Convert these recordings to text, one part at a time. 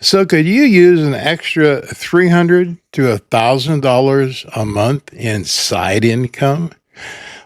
So could you use an extra $300 to $1,000 a month in side income?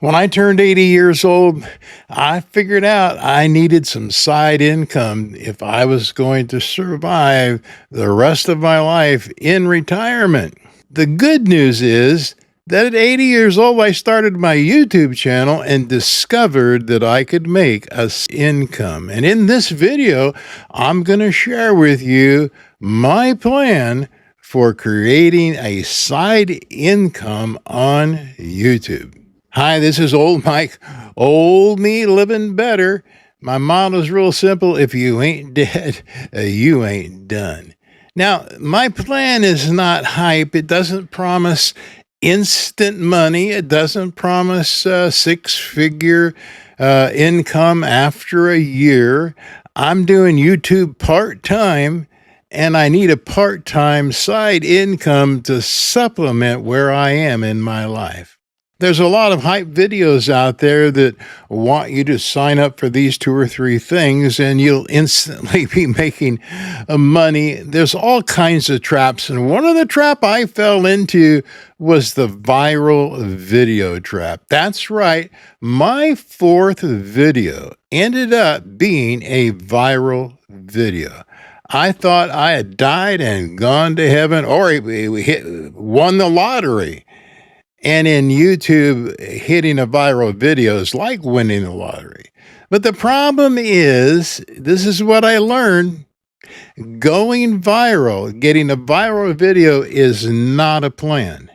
When I turned 80 years old, I figured out I needed some side income if I was going to survive the rest of my life in retirement. The good news is that at 80 years old, I started my YouTube channel and discovered that I could make income. And in this video, I'm going to share with you my plan for creating a side income on YouTube. Hi, this is Old Mike, old me living better. My motto's real simple. If you ain't dead, you ain't done. Now, my plan is not hype. It doesn't promise instant money. It doesn't promise six-figure income after a year. I'm doing YouTube part-time, and I need a part-time side income to supplement where I am in my life. There's a lot of hype videos out there that want you to sign up for these 2 or 3 things and you'll instantly be making money. There's all kinds of traps. And one of the trap I fell into was the viral video trap. That's right. My 4th video ended up being a viral video. I thought I had died and gone to heaven or won the lottery. And in YouTube, hitting a viral video is like winning the lottery. But the problem is, this is what I learned, going viral, getting a viral video is not a plan.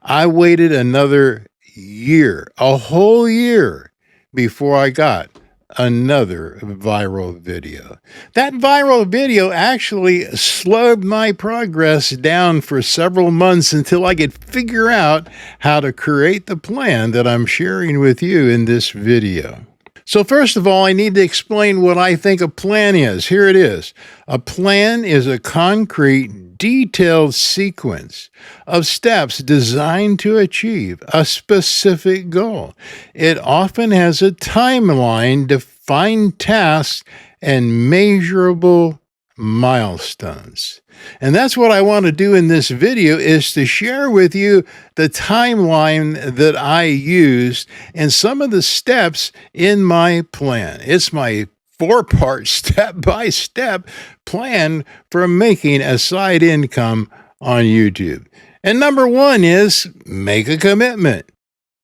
I waited another year, a whole year, before I got another viral video. That viral video actually slowed my progress down for several months until I could figure out how to create the plan that I'm sharing with you in this video. So first of all, I need to explain what I think a plan is. Here it is. A plan is a concrete, detailed sequence of steps designed to achieve a specific goal. It often has a timeline, defined tasks, and measurable milestones. And that's what I want to do in this video, is to share with you the timeline that I used and some of the steps in my plan. It's my 4-part step-by-step plan for making a side income on YouTube. And number 1 is make a commitment.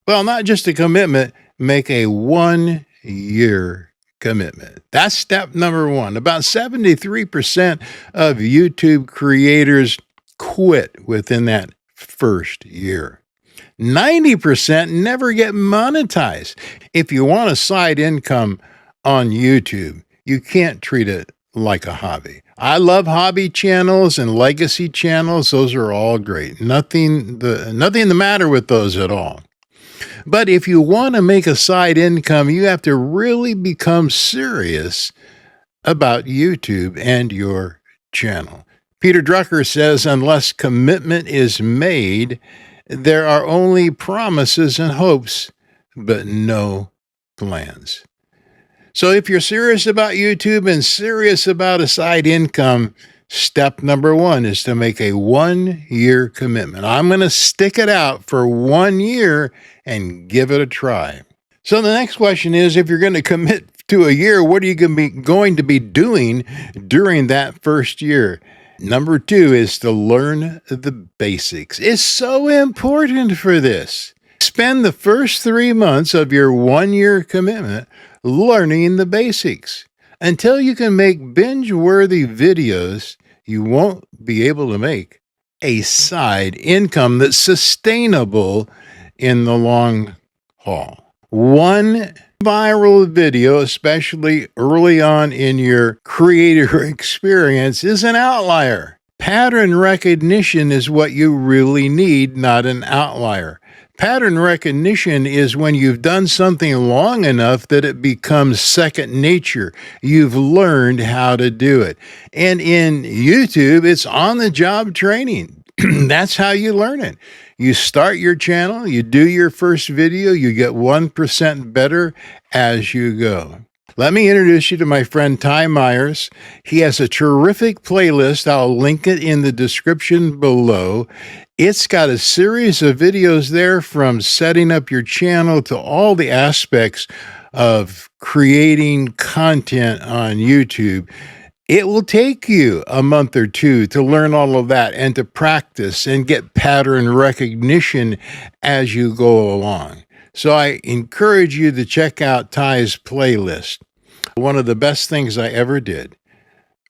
Well, not just a commitment, make a 1-year commitment. That's step number 1. About 73% of YouTube creators quit within that first year. 90% never get monetized. If you want a side income on YouTube, you can't treat it like a hobby. I love hobby channels and legacy channels. Those are all great. Nothing the matter with those at all. But if you want to make a side income, you have to really become serious about YouTube and your channel. Peter Drucker says, unless commitment is made, there are only promises and hopes, but no plans. So if you're serious about YouTube and serious about a side income, step number 1 is to make a 1-year commitment. I'm going to stick it out for 1 year and give it a try. So the next question is, if you're going to commit to a year, what are you going to be doing during that first year? Number 2 is to learn the basics. It's so important for this. Spend the first 3 months of your 1-year commitment learning the basics. Until you can make binge-worthy videos, you won't be able to make a side income that's sustainable in the long haul. One viral video, especially early on in your creator experience, is an outlier. Pattern recognition is what you really need, not an outlier. Pattern recognition is when you've done something long enough that it becomes second nature. You've learned how to do it. And in YouTube, it's on-the-job training. That's how you learn it. You start your channel, you do your first video, you get 1% better as you go. Let me introduce you to my friend Ty Myers. He has a terrific playlist. I'll link it in the description below. It's got a series of videos there from setting up your channel to all the aspects of creating content on YouTube. It will take you a month or two to learn all of that and to practice and get pattern recognition as you go along. So I encourage you to check out Ty's playlist. One of the best things I ever did.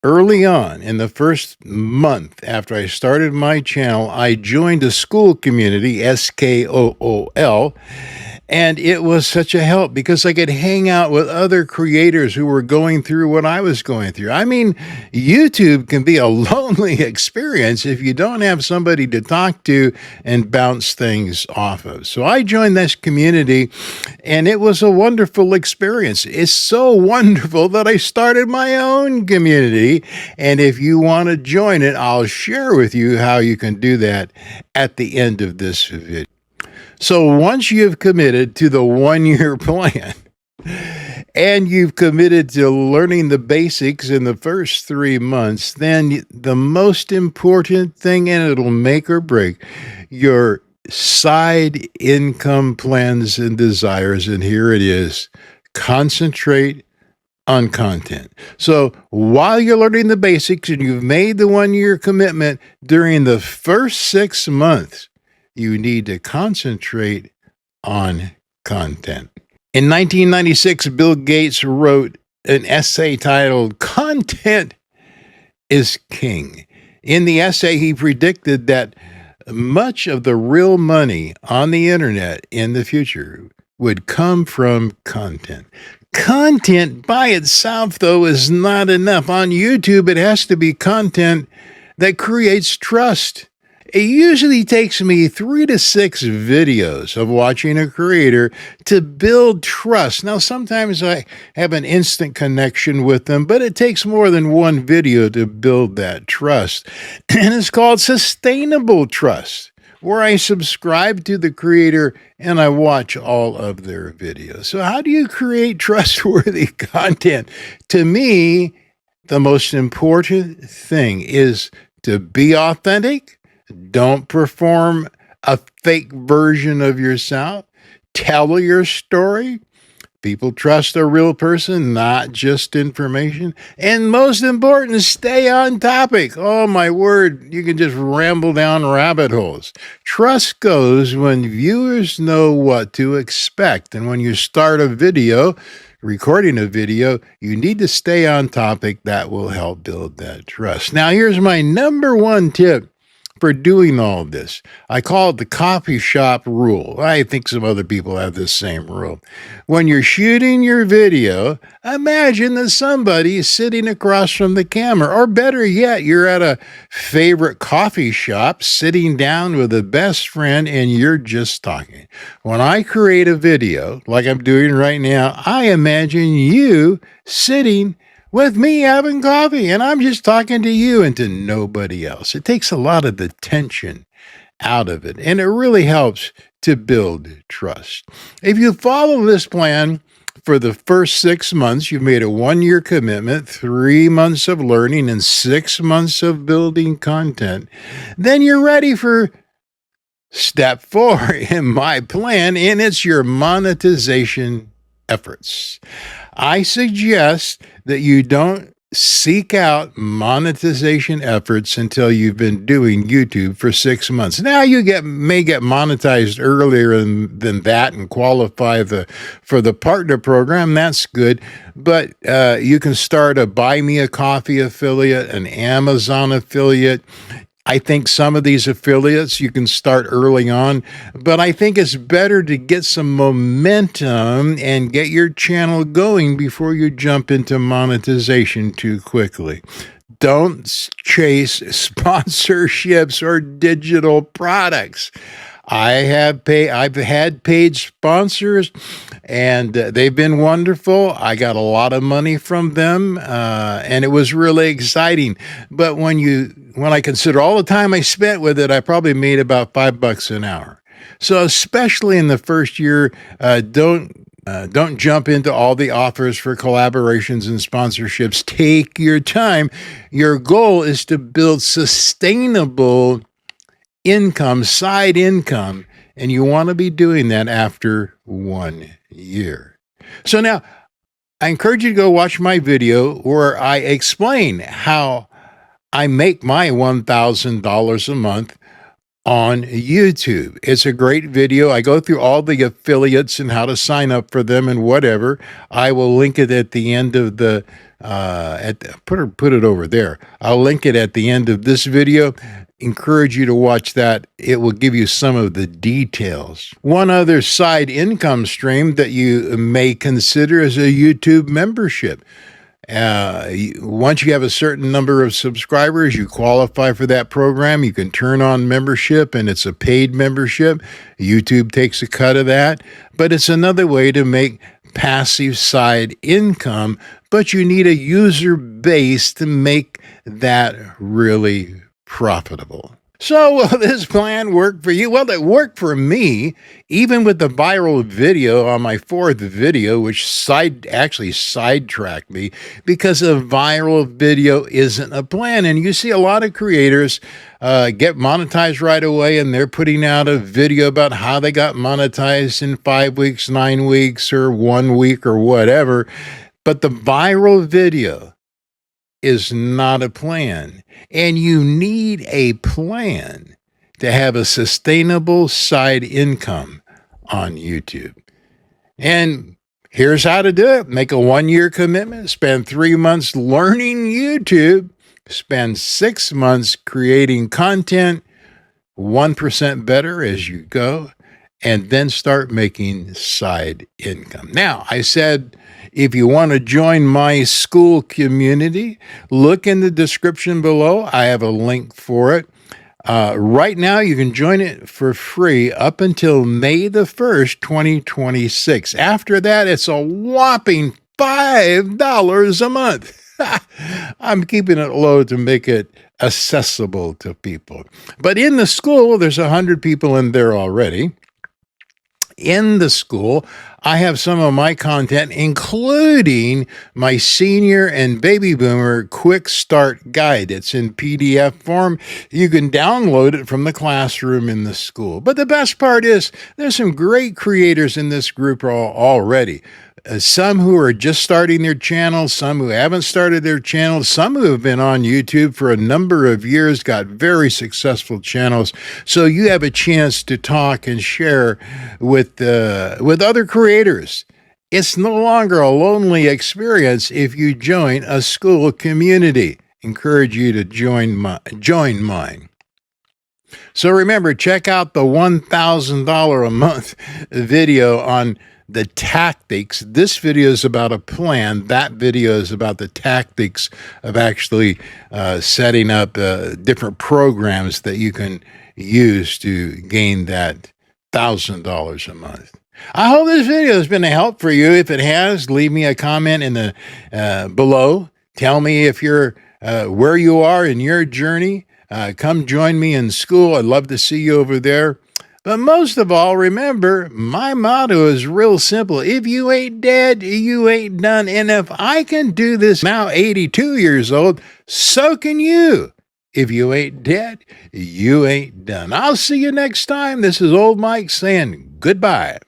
Early on, in the first month after I started my channel, I joined a Skool community, Skool, and it was such a help because I could hang out with other creators who were going through what I was going through. I mean, YouTube can be a lonely experience if you don't have somebody to talk to and bounce things off of. So I joined this community, and it was a wonderful experience. It's so wonderful that I started my own community. And if you want to join it, I'll share with you how you can do that at the end of this video. So once you've committed to the 1-year plan and you've committed to learning the basics in the first 3 months, then the most important thing, and it'll make or break your side income plans and desires. And here it is: concentrate on content. So while you're learning the basics and you've made the 1-year commitment, during the first 6 months, you need to concentrate on content. In 1996, Bill Gates wrote an essay titled "Content is King." In the essay, he predicted that much of the real money on the internet in the future would come from content. Content by itself, though, is not enough. On YouTube, it has to be content that creates trust. It usually takes me 3 to 6 videos of watching a creator to build trust. Now, sometimes I have an instant connection with them, but it takes more than one video to build that trust. And it's called sustainable trust, where I subscribe to the creator and I watch all of their videos. So how do you create trustworthy content? To me, the most important thing is to be authentic. Don't perform a fake version of yourself. Tell your story. People trust a real person, not just information. And most important, stay on topic. Oh, my word, you can just ramble down rabbit holes. Trust goes when viewers know what to expect. And when you start a video, recording a video, you need to stay on topic. That will help build that trust. Now, here's my number one tip for doing all this. I call it the coffee shop rule. I think some other people have this same rule. When you're shooting your video, imagine that somebody is sitting across from the camera, or better yet, you're at a favorite coffee shop sitting down with a best friend and you're just talking. When I create a video like I'm doing right now, I imagine you sitting with me having coffee, and I'm just talking to you and to nobody else. It takes a lot of the tension out of it, and it really helps to build trust. If you follow this plan for the first 6 months, you've made a 1-year commitment, 3 months of learning, and 6 months of building content, then you're ready for step 4 in my plan, and it's your monetization efforts. I suggest that you don't seek out monetization efforts until you've been doing YouTube for 6 months. Now you may get monetized earlier than that and qualify for the partner program. That's good. But you can start a Buy Me a Coffee affiliate, an Amazon affiliate. I think some of these affiliates you can start early on, but I think it's better to get some momentum and get your channel going before you jump into monetization too quickly. Don't chase sponsorships or digital products. I've had paid sponsors, and they've been wonderful. I got a lot of money from them, and it was really exciting. But when I consider all the time I spent with it, I probably made about $5 an hour. So especially in the first year, don't Don't jump into all the offers for collaborations and sponsorships. Take your time. Your goal is to build sustainable income, side income, and you want to be doing that after 1 year. So now, I encourage you to go watch my video where I explain how I make my $1,000 a month on YouTube. It's a great video. I go through all the affiliates and how to sign up for them and whatever. I will link it at the end of the put it over there. I'll link it at the end of this video. Encourage you to watch that. It will give you some of the details. One other side income stream that you may consider is a YouTube membership. Once you have a certain number of subscribers, you qualify for that program. You can turn on membership, and it's a paid membership. YouTube takes a cut of that, but it's another way to make passive side income, but you need a user base to make that really profitable. So will this plan work for you? Well, it worked for me, even with the viral video on my fourth video, which actually sidetracked me because a viral video isn't a plan. And you see a lot of creators get monetized right away, and they're putting out a video about how they got monetized in 5 weeks, 9 weeks, or 1 week, or whatever. But the viral video is not a plan. And you need a plan to have a sustainable side income on YouTube. And here's how to do it. Make a 1-year commitment, spend 3 months learning YouTube, spend 6 months creating content, 1% better as you go, and then start making side income. Now, I said, if you want to join my Skool community, look in the description below. I have a link for it. Right now, you can join it for free up until May the 1st, 2026. After that, it's a whopping $5 a month. I'm keeping it low to make it accessible to people. But in the Skool, there's 100 people in there already. In the Skool, I have some of my content, including my senior and baby boomer quick start guide. It's in PDF form. You can download it from the classroom in the Skool. But the best part is there's some great creators in this group already. Some who are just starting their channels, some who haven't started their channels, some who have been on YouTube for a number of years, got very successful channels. So you have a chance to talk and share with other creators. It's no longer a lonely experience if you join a Skool community. Encourage you to join mine. So remember, check out the $1,000 a month video on the tactics. This video is about a plan. That video is about the tactics of actually setting up different programs that you can use to gain that $1,000 a month. I hope this video has been a help for you. If it has, leave me a comment in the below. Tell me if you're where you are in your journey. Come join me in Skool. I'd love to see you over there. But most of all, remember, my motto is real simple. If you ain't dead, you ain't done. And if I can do this now, 82 years old, so can you. If you ain't dead, you ain't done. I'll see you next time. This is Old Mike saying goodbye.